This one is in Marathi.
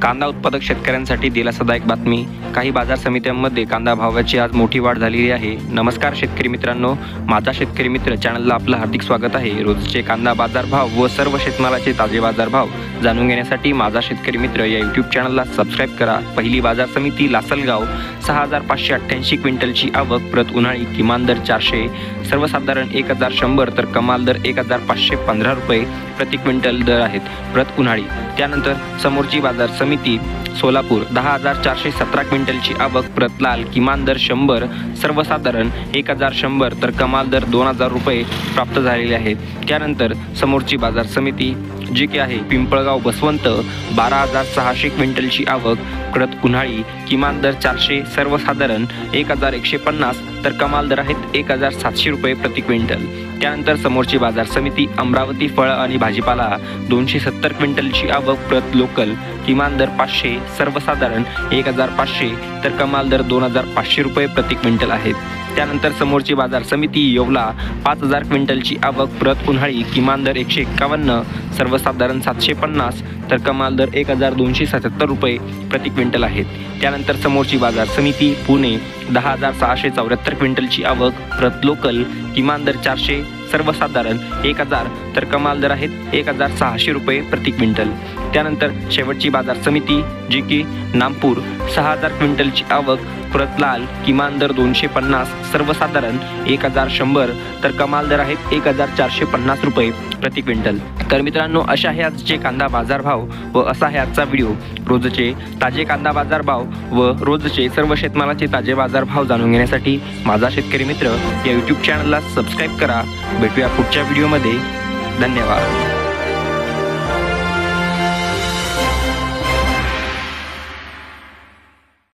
कांदा उत्पादक शेतकऱ्यांसाठी दिलासादायक बातमी। काही बाजार समित्यांमध्ये कांदा भावाची आज मोठी वाढ झालेली आहे। नमस्कार शेतकरी मित्रांनो, माझा शेतकरी मित्र चॅनलला आपलं हार्दिक स्वागत आहे। रोजचे कांदा बाजार भाव व सर्व शेतमालाचे ताजे बाजार भाव जाणून घेण्यासाठी माझा शेतकरी मित्र या यूट्यूब चॅनलला सबस्क्राइब करा। पहिली बाजार समिती लासलगाव 6588 क्विंटलची आवक, प्रत उन्हाळी किमान दर 400, सर्वसाधारण 1100 तर कमाल दर 1515 रुपये प्रति क्विंटल दर आहेत प्रत उन्हाळी। त्यानंतर समोरची बाजार समिती सोलापूर 10417 क्विंटलची आवक, प्रत लाल किमान दर 100, सर्वसाधारण 1100 तर कमाल दर 2000 रुपये प्राप्त झालेले आहेत। त्यानंतर समोरची बाजार समिती जी की आहे पिंपळगाव बसवंत 12600 क्विंटलची आवक, प्रत उन्हाळी किमान दर 400, सर्वसाधारण 1150 तर कमाल दर आहेत 1700 रुपये प्रति क्विंटल। त्यानंतर समोरची बाजार समिती अमरावती फळ आणि भाजीपाला 270 क्विंटलची आवक, प्रत लोकल किमान दर 500, सर्वसाधारण 1500 तर कमाल दर 2500 रुपये प्रति क्विंटल आहेत। त्यानंतर समोरची बाजार समिती येवला 5000 क्विंटलची आवक, प्रत उन्हाळी किमान दर 151, सर्वसाधारण 750 तर कमाल दर 1277 रुपये प्रति क्विंटल आहेत। त्यानंतर समोरची बाजार समिती पुणे 10674 क्विंटलची आवक, प्रत लोकल किमान दर 400, सर्वसाधारण 1000 तर कमाल दर आहेत 1600 रुपये प्रति क्विंटल। त्यानंतर शेवटची बाजार समिती जी की नामपूर 6000 क्विंटलची आवक, प्रत लाल किमान दर 250, सर्वसाधारण 1100 तर कमाल दर आहेत 1450 रुपये प्रति क्विंटल। तर मित्रांनो, अशा आहे आजचे कांदा बाजार भाव व असा आहे आजचा व्हिडिओ। रोजचे ताजे कांदा बाजार भाव व रोजचे सर्व शेतमालाचे ताजे बाजार भाव जाणून घेण्यासाठी माझा शेतकरी मित्र या यूट्यूब चॅनलला सबस्क्राइब करा। भेटूया पुढच्या व्हिडिओमध्ये। धन्यवाद।